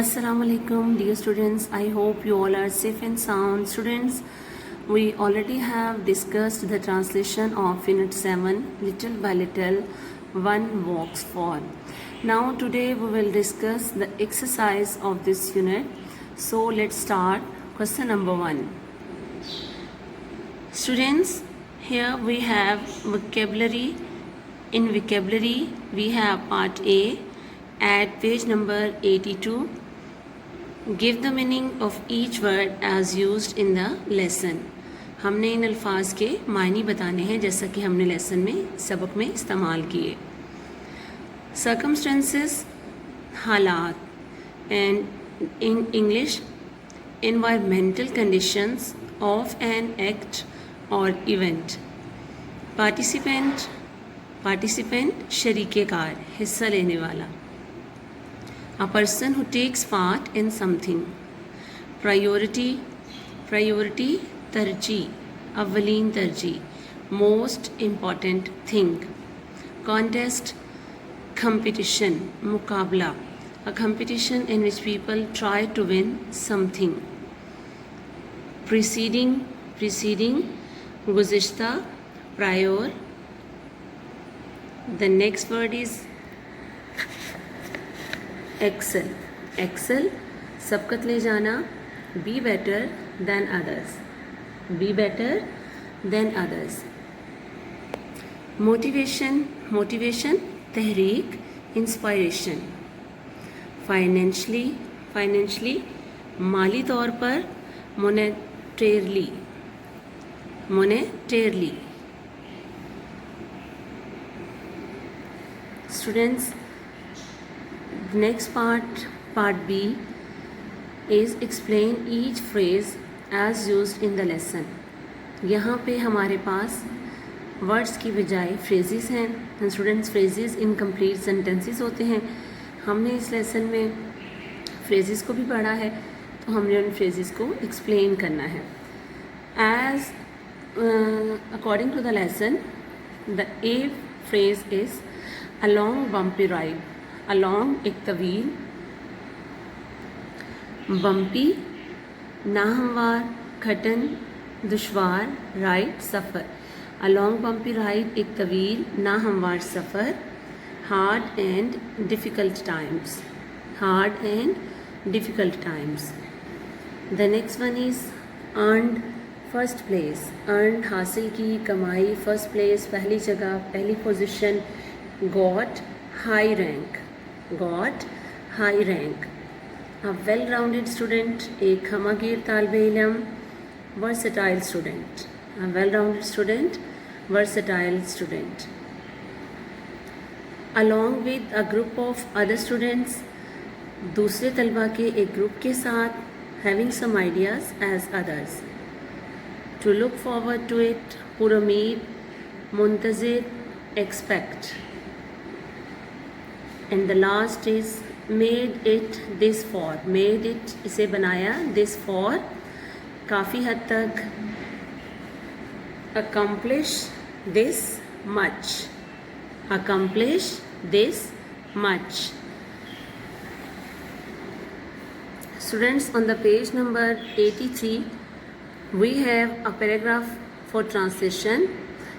Assalamu alaikum, dear students. I hope you all are safe and sound. Students, we already have discussed the translation of Unit 7, Little by Little, One Walks For. Now, today we will discuss the exercise of this unit. So, let's start. Question number 1. Students, here we have vocabulary. In vocabulary, we have part A at page number 82. Give the meaning of each word as used in the lesson. हमने इन अल्फाज के मायने बताने हैं जैसा कि हमने lesson में सबक में इस्तेमाल किए. Circumstances, हालात, and in English, environmental conditions of an act or event. Participant, शरीके कार, हिस्सा लेने वाला. A person who takes part in something. Priority, तरजीह, अव्वलीन तरजीह, most important thing. Contest, competition, मुकाबला, a competition in which people try to win something. Preceding, गुज़िश्ता, prior. The next word is excel, सबकत ले जाना, be better than others. Motivation, Tehreek, inspiration. Financially, माली तौर पर, monetarily. Students, the next part B, is explain each phrase as used in the lesson. यहाँ पे हमारे पास words की बजाय phrases हैं. स्टूडेंट्स, फ्रेजेस इनकम्प्लीट सेंटेंसेस होते हैं. हमने इस लेसन में फ्रेजेस को भी पढ़ा है, तो हमने उन फ्रेजेस को एक्सप्लेन करना है. As according to the lesson, the a phrase is along bumpy ride. along एक तवील, bumpy नाहमवार, खटन, दुश्वार, ride सफ़र. along bumpy ride एक तवील नाहमवार सफ़र. hard and difficult times. The next one is earned, first place. earned हासिल की, कमाई, first place पहली जगह, पहली position. got high rank. A well-rounded student, एक हमगीर तालिबे इल्म. versatile student, a well-rounded student, versatile student. along with a group of other students, दूसरे तलबा के एक ग्रुप के साथ. having some ideas as others. to look forward to it, पुरुमीद, मुंतज़िर, expect. and the last is made it this for. made it इसे बनाया, this for काफ़ी हद तक. accomplish this much. Students, on the page number 83 we have a paragraph for translation,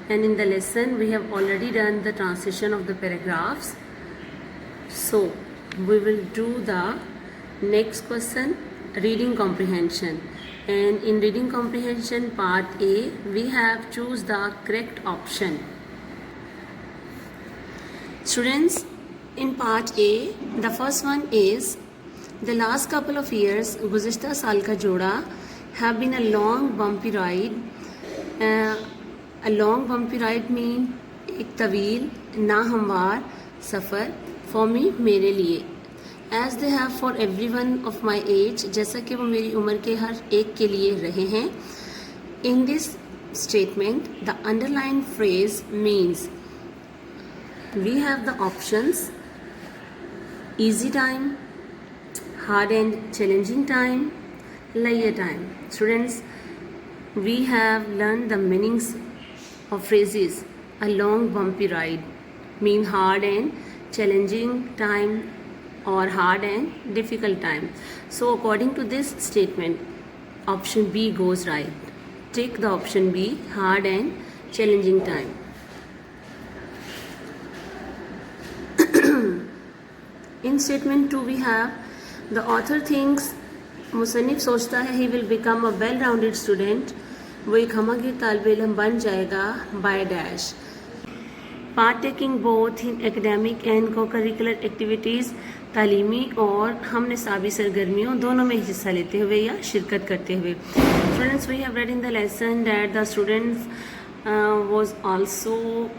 and in the lesson we have already done the translation of the paragraphs. So we will do the next question, reading comprehension. And in reading comprehension part A, we have choose the correct option. Students, in part A, the first one is the last couple of years गुज़िश्ता साल का जोड़ा have been a long bumpy ride. A long bumpy ride mean एक तवील नाहमवार सफ़र. for me, मेरे लिए. as they have for everyone of my age, जैसा कि वो मेरी उम्र के हर एक के लिए रहे हैं. in this statement, the underlined phrase means we have the options: easy time, hard and challenging time, lighter time. Students, we have learned the meanings of phrases a long bumpy ride, mean hard and challenging time, or hard and difficult time. So according to this statement, option B goes right. Take the option B, hard and challenging time. In statement 2 we have the author thinks, मुसन्निफ सोचता है he will become a well-rounded student, वो एक हमागिर तालिब इल्म बन जाएगा by dash. Partaking both in academic and co-curricular activities, तालीमी और हम निसाबी सरगर्मियों दोनों में हिस्सा लेते हुए या शिरकत करते हुए. Students, we have read in the lesson that the students was also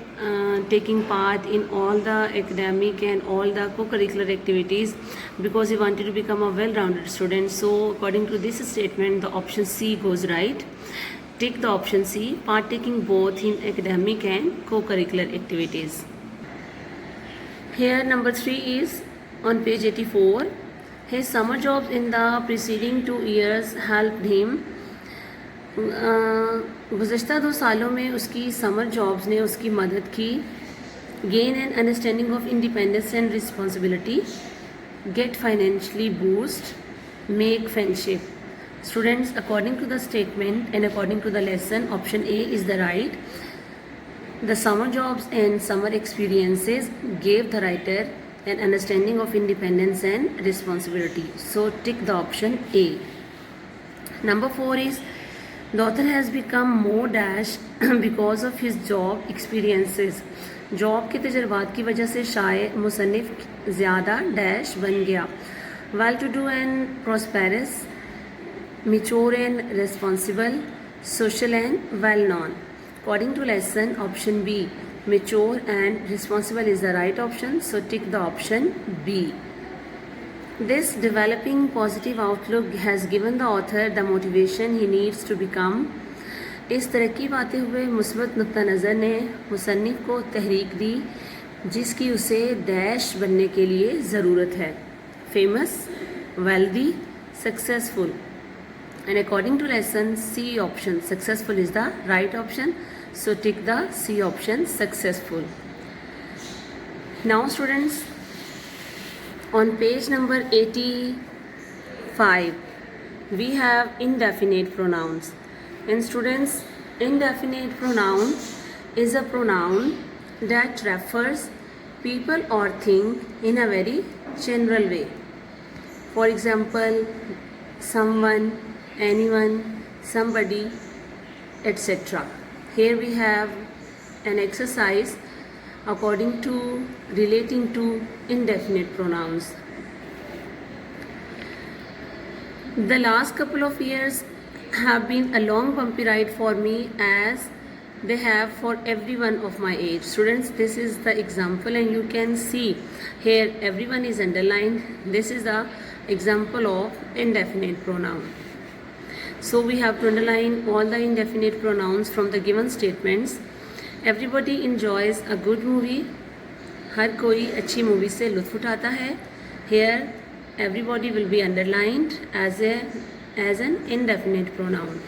taking part in all the academic and all the co-curricular activities because he wanted to become a well-rounded student. So according to this statement, the option C goes right. Take the option C, partaking both in academic and co-curricular activities. Here number 3 is on page 84. His summer jobs in the preceding 2 years helped him. गुज़श्ता 2 सालों में उसकी summer jobs ने उसकी मदद की. Gain and understanding of independence and responsibility, get financially boost, make friendship. Students, according to the statement and according to the lesson, option A is the right. The summer jobs and summer experiences gave the writer an understanding of independence and responsibility. So tick the option A. Number 4 is the author has become more dash because of his job experiences. Job के तजर्बात की वजह से शायद मुसन्निफ ज़्यादा dash बन गया. Well to do and prosperous, mature and responsible, social and well known. According to lesson, option B, mature and responsible is the right option, so tick the option B. This developing positive outlook has given the author the motivation he needs to become. इस तरक्की पाते हुए मुस्बत नुक्ता नज़र ने मुसन्निफ को तहरीक दी जिसकी उसे डैश बनने के लिए ज़रूरत है. Famous, wealthy, successful. And according to lesson, C option, successful is the right option. So tick the C option, successful. Now students, on page number 85, we have indefinite pronouns. And students, indefinite pronoun is a pronoun that refers people or thing in a very general way. For example, someone, anyone, somebody, etc. Here we have an exercise according to relating to indefinite pronouns. The last couple of years have been a long bumpy ride for me as they have for everyone of my age. Students, this is the example and you can see here everyone is underlined. This is the example of indefinite pronoun. So we have to underline all the indefinite pronouns from the given statements. Everybody enjoys a good movie. हर कोई अच्छी movie से लुत्फ़ उठाता है. Here everybody will be underlined as an indefinite pronoun.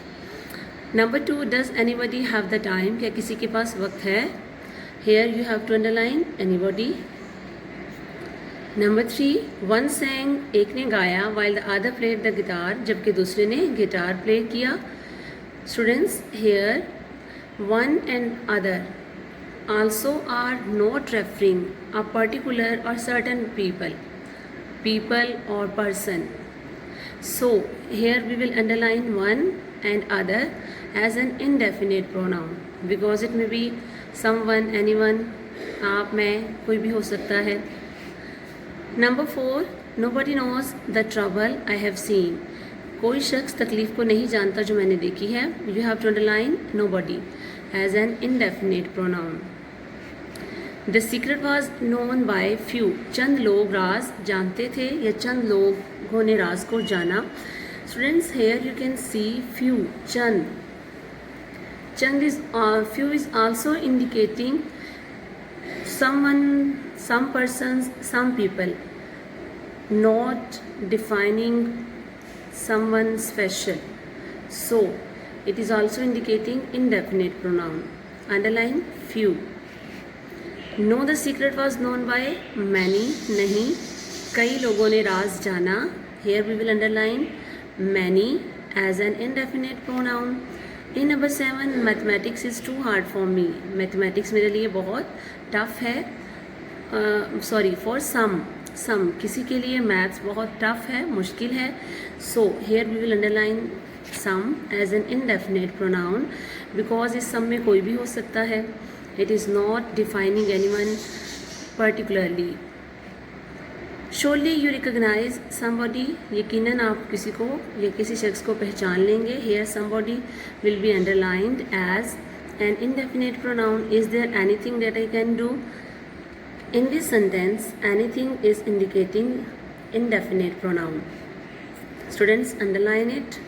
Number 2, does anybody have the time? क्या किसी के पास वक्त है? Here you have to underline anybody. Number 3, one sang, एक ने गाया, while the other played the guitar, जबकि दूसरे ने गिटार प्ले किया. Students, here one and other also are not referring a particular or certain people or person. So here we will underline one and other as an indefinite pronoun because it may be someone, anyone, आप, मैं, कोई भी हो सकता है. Number 4, nobody knows the trouble I have seen. कोई शख्स तकलीफ़ को नहीं जानता जो मैंने देखी है. You have to underline nobody as an indefinite pronoun. The secret was known by few. चंद लोग राज जानते थे या चंद लोगों ने राज को जाना. Students, here you can see few, Chand. Chand is few is also indicating someone, some persons, some people, not defining someone special. So it is also indicating indefinite pronoun. Underline few. No, the secret was known by many, नहीं. कई लोगों ने राज जाना. Here we will underline many as an indefinite pronoun. In number 7, mathematics is too hard for me. Mathematics मेरे लिए बहुत tough है. Sorry, for some किसी के लिए मैथ्स बहुत टफ है, मुश्किल है. So here we will underline some as an indefinite pronoun because इस some में कोई भी हो सकता है. It is not defining anyone particularly. Surely you recognize somebody. यकीनन आप किसी को या किसी शख्स को पहचान लेंगे. Here somebody will be underlined as an indefinite pronoun. Is there anything that I can do? In this sentence, anything is indicating indefinite pronoun. Students, underline it.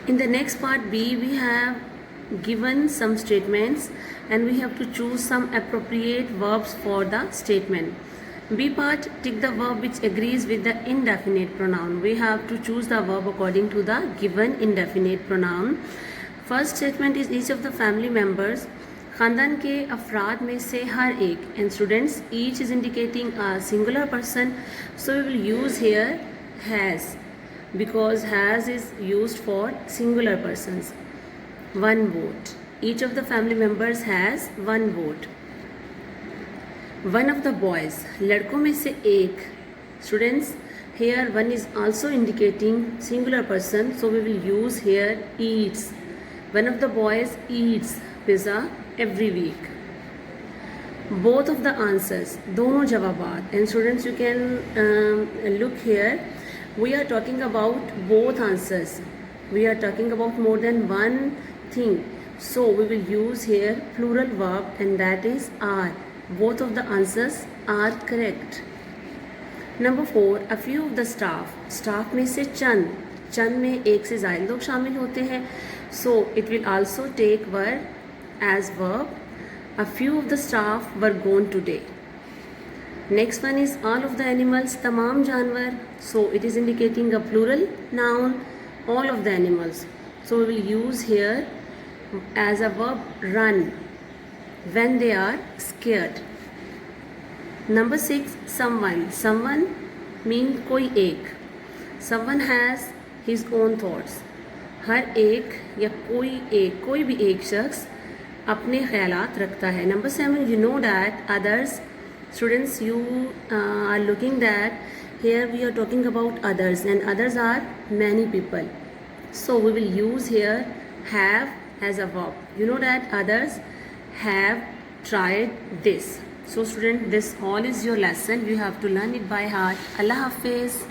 In the next part B, we have given some statements and we have to choose some appropriate verbs for the statement. B part, tick the verb which agrees with the indefinite pronoun. We have to choose the verb according to the given indefinite pronoun. First statement is each of the family members. खानदान के अफराद में से हर एक. And students, each is indicating a singular person. So we will use here has because has is used for singular persons. One vote. Each of the family members has one vote. One of the boys. लड़कों में से एक. Students, here one is also indicating singular person, so we will use here eats. One of the boys eats pizza every week. Both of the answers. दोनों जवाबात. And students, you can look here. We are talking about both answers. We are talking about more than one thing, so we will use here plural verb and that is are. Both of the answers are correct. Number 4, a few of the staff में से चंद में एक से ज़ायद लोग शामिल होते हैं, so it will also take were as verb. A few of the staff were gone today. Next one is all of the animals, तमाम जानवर, so it is indicating a plural noun, all of the animals, so we will use here as a verb run when they are scared. Number 6, someone means कोई एक. Someone has his own thoughts. हर एक या कोई भी एक शख्स अपने ख्यालात रखता है. Number 7, you know that others. Students, you are looking that here we are talking about others and others are many people, so we will use here have as a verb. You know that others have tried this. So student, this all is your lesson. You have to learn it by heart. Allah Hafiz.